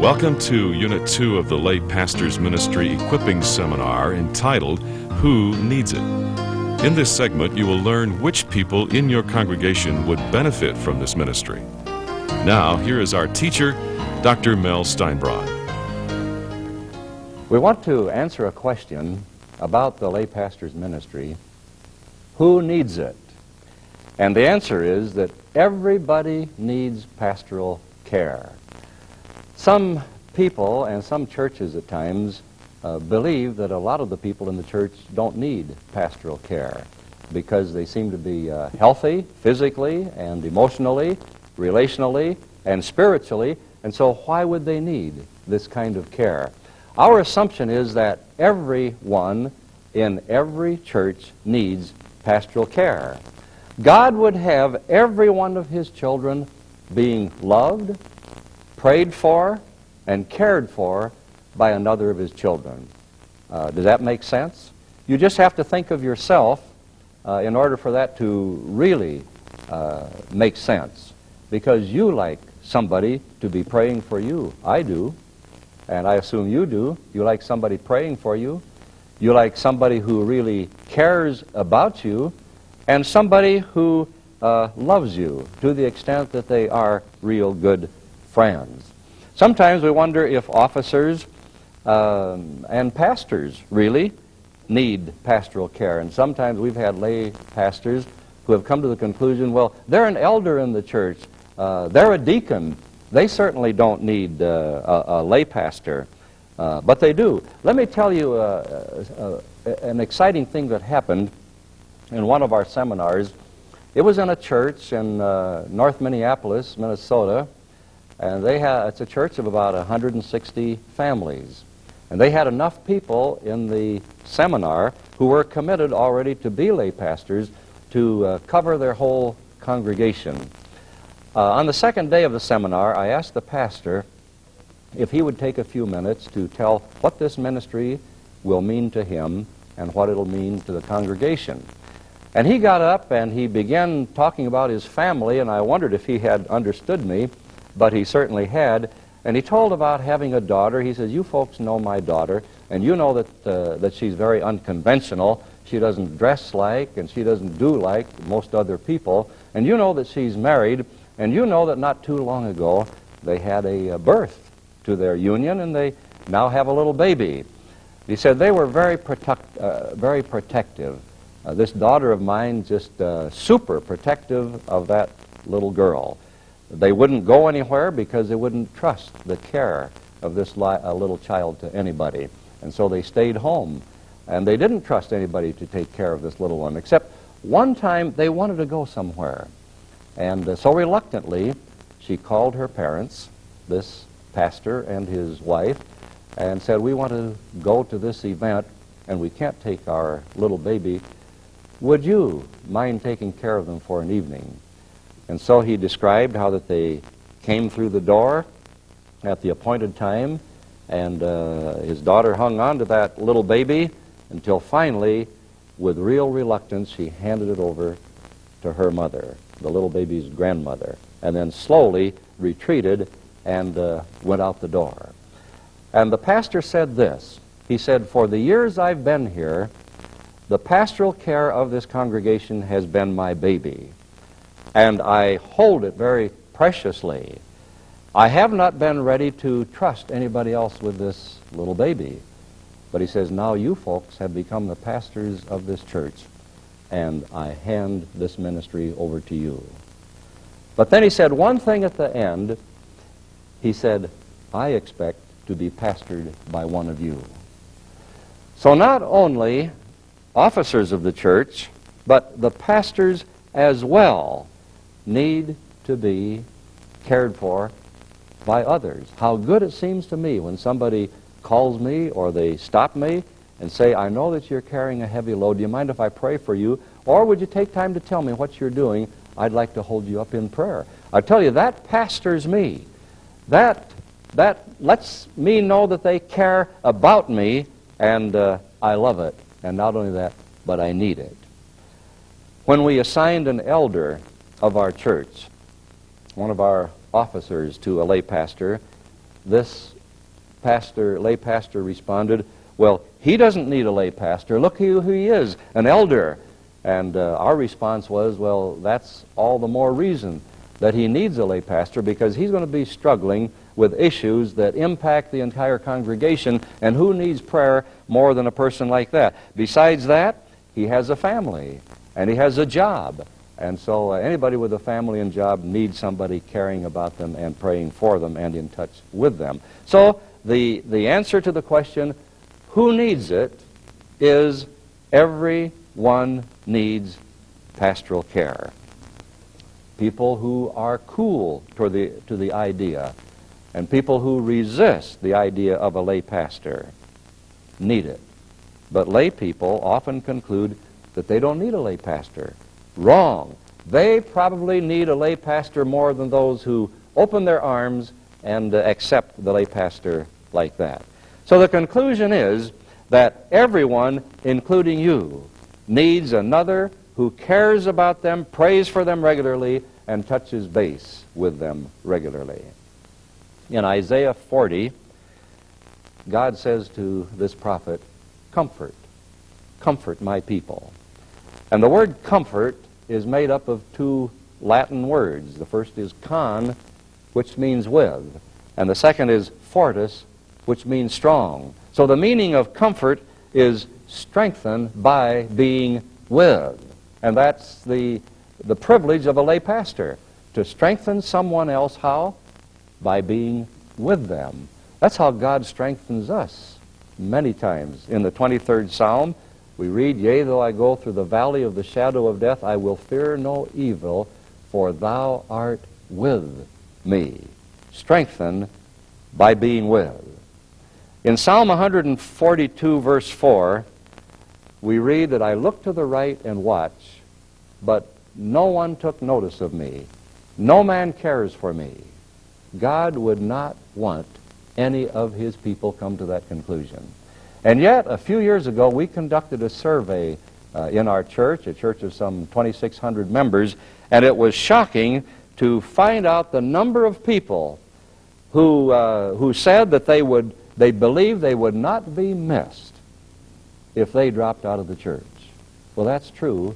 Welcome to Unit 2 of the Lay Pastors Ministry Equipping Seminar entitled, Who Needs It? In this segment, you will learn which people in your congregation would benefit from this ministry. Now, here is our teacher, Dr. Mel Steinbrod. We want to answer a question about the Lay Pastors Ministry. Who needs it? And the answer is that everybody needs pastoral care. Some people and some churches at times believe that a lot of the people in the church don't need pastoral care because they seem to be healthy physically and emotionally, relationally, and spiritually, and so why would they need this kind of care? Our assumption is that everyone in every church needs pastoral care. God would have every one of His children being loved, prayed for, and cared for by another of His children. Does that make sense? You just have to think of yourself in order for that to really make sense, because you like somebody to be praying for you. I do, and I assume you do. You like somebody praying for you. You like somebody who really cares about you, and somebody who loves you to the extent that they are real good friends. Sometimes we wonder if officers and pastors really need pastoral care. And sometimes we've had lay pastors who have come to the conclusion, well, they're an elder in the church. They're a deacon. They certainly don't need a lay pastor. But they do. Let me tell you an exciting thing that happened in one of our seminars. It was in a church in North Minneapolis, Minnesota, and it's a church of about 160 families. And they had enough people in the seminar who were committed already to be lay pastors to cover their whole congregation. On the second day of the seminar, I asked the pastor if he would take a few minutes to tell what this ministry will mean to him and what it'll mean to the congregation. And he got up and he began talking about his family, and I wondered if he had understood me, but he certainly had. And he told about having a daughter. He says, you folks know my daughter, and you know that she's very unconventional. She doesn't dress like, and she doesn't do like most other people. And you know that she's married, and you know that not too long ago they had a birth to their union, and they now have a little baby. He said they were very protective. This daughter of mine just super protective of that little girl. They wouldn't go anywhere because they wouldn't trust the care of this little child to anybody. And so they stayed home. And they didn't trust anybody to take care of this little one, except one time they wanted to go somewhere. And so reluctantly, she called her parents, this pastor and his wife, and said, we want to go to this event, and we can't take our little baby. Would you mind taking care of them for an evening? And so he described how that they came through the door at the appointed time, and his daughter hung on to that little baby until finally, with real reluctance, she handed it over to her mother, the little baby's grandmother, and then slowly retreated and went out the door. And the pastor said this. He said, for the years I've been here, the pastoral care of this congregation has been my baby, and I hold it very preciously. I have not been ready to trust anybody else with this little baby. But he says, now you folks have become the pastors of this church, and I hand this ministry over to you. But then he said one thing at the end. He said, I expect to be pastored by one of you. So not only officers of the church, but the pastors as well need to be cared for by others. How good it seems to me when somebody calls me or they stop me and say, I know that you're carrying a heavy load. Do you mind if I pray for you? Or would you take time to tell me what you're doing? I'd like to hold you up in prayer. I tell you, that pastors me. That lets me know that they care about me, and I love it. And not only that, but I need it. When we assigned an elder of our church, one of our officers to a lay pastor, this lay pastor responded, "Well, he doesn't need a lay pastor. Look who he is, an elder." And our response was, well, that's all the more reason that he needs a lay pastor, because he's going to be struggling with issues that impact the entire congregation, and who needs prayer more than a person like that? Besides that, he has a family, and he has a job. And so anybody with a family and job needs somebody caring about them and praying for them and in touch with them. So the answer to the question, who needs it, is everyone needs pastoral care. People who are cool to the idea, and people who resist the idea of a lay pastor need it. But lay people often conclude that they don't need a lay pastor. Wrong. They probably need a lay pastor more than those who open their arms and accept the lay pastor like that. So the conclusion is that everyone, including you, needs another who cares about them, prays for them regularly, and touches base with them regularly. In Isaiah 40, God says to this prophet, "Comfort, comfort my people." And the word comfort is made up of two Latin words. The first is con, which means with, and the second is fortis, which means strong. So the meaning of comfort is strengthened by being with. And that's the privilege of a lay pastor, to strengthen someone else. How? By being with them. That's how God strengthens us many times. In the 23rd Psalm, we read, "Yea, though I go through the valley of the shadow of death, I will fear no evil, for thou art with me." Strengthened by being with. In Psalm 142, verse 4, we read that I looked to the right and watch, but no one took notice of me. No man cares for me. God would not want any of his people come to that conclusion. And yet, a few years ago, we conducted a survey in our church, a church of some 2,600 members, and it was shocking to find out the number of people who said that they believed they would not be missed if they dropped out of the church. Well, that's true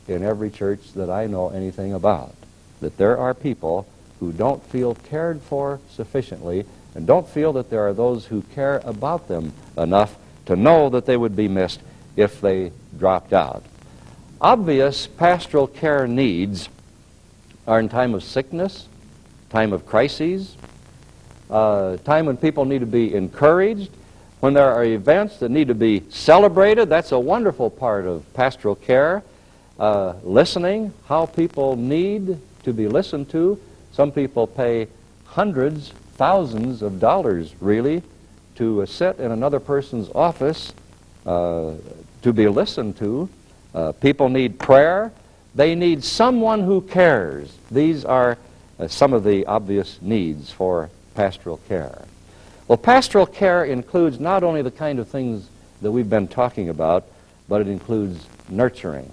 in every church that I know anything about, that there are people who don't feel cared for sufficiently and don't feel that there are those who care about them enough to know that they would be missed if they dropped out. Obvious pastoral care needs are in time of sickness, time of crises, time when people need to be encouraged, when there are events that need to be celebrated. That's a wonderful part of pastoral care. Listening, how people need to be listened to. Some people pay hundreds, thousands of dollars, really, to sit in another person's office to be listened to. People need prayer. They need someone who cares. These are some of the obvious needs for pastoral care. Well, pastoral care includes not only the kind of things that we've been talking about, but it includes nurturing.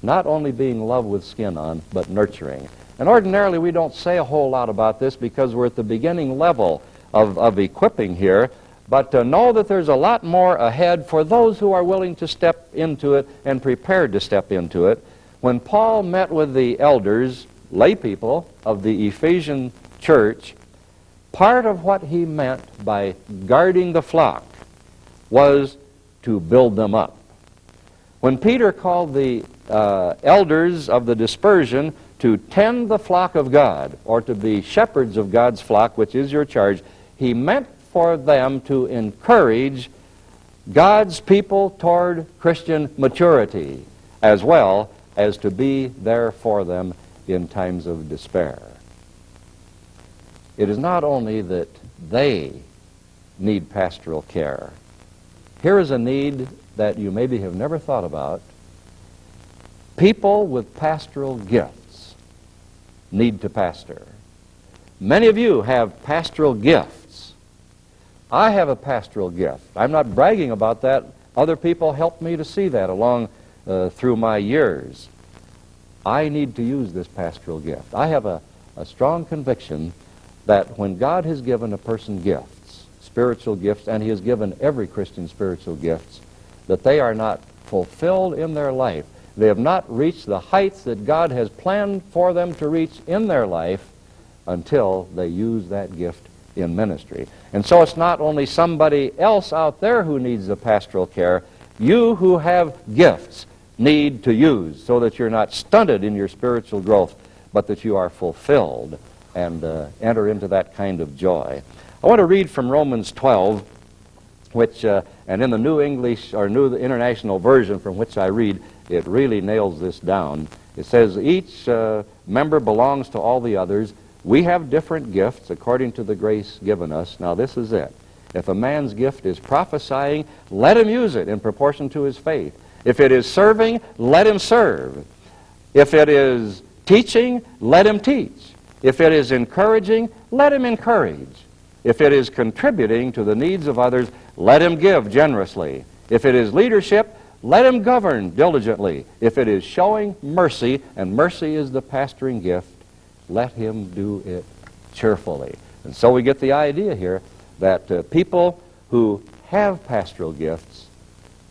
Not only being loved with skin on, but nurturing. And ordinarily we don't say a whole lot about this because we're at the beginning level of equipping here, but to know that there's a lot more ahead for those who are willing to step into it and prepared to step into it. When Paul met with the elders, lay people of the Ephesian church, part of what he meant by guarding the flock was to build them up. When Peter called the elders of the dispersion to tend the flock of God, or to be shepherds of God's flock, which is your charge, he meant for them to encourage God's people toward Christian maturity, as well as to be there for them in times of despair. It is not only that they need pastoral care. Here is a need that you maybe have never thought about. People with pastoral gifts need to pastor. Many of you have pastoral gifts. I have a pastoral gift. I'm not bragging about that. Other people helped me to see that along through my years. I need to use this pastoral gift. I have a strong conviction that when God has given a person gifts, spiritual gifts, and He has given every Christian spiritual gifts, that they are not fulfilled in their life. They have not reached the heights that God has planned for them to reach in their life until they use that gift in ministry. And so it's not only somebody else out there who needs the pastoral care. You who have gifts need to use, so that you're not stunted in your spiritual growth, but that you are fulfilled and enter into that kind of joy. I want to read from Romans 12, which, and in the New English or New International Version from which I read, it really nails this down. It says, each member belongs to all the others. We have different gifts according to the grace given us. Now this is it. If a man's gift is prophesying, let him use it in proportion to his faith. If it is serving, let him serve. If it is teaching, let him teach. If it is encouraging, let him encourage. If it is contributing to the needs of others, let him give generously. If it is leadership, let him govern diligently. If it is showing mercy, and mercy is the pastoring gift, let him do it cheerfully. And so we get the idea here that people who have pastoral gifts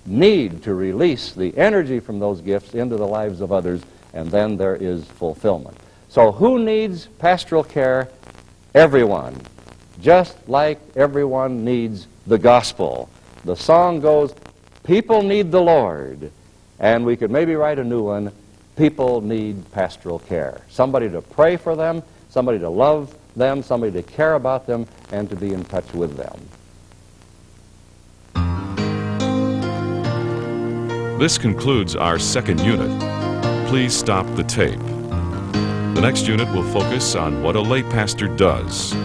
need to release the energy from those gifts into the lives of others, and then there is fulfillment. So who needs pastoral care? Everyone. Just like everyone needs the gospel. The song goes, people need the Lord. And we could maybe write a new one, people need pastoral care. Somebody to pray for them, somebody to love them, somebody to care about them, and to be in touch with them. This concludes our second unit. Please stop the tape. The next unit will focus on what a lay pastor does.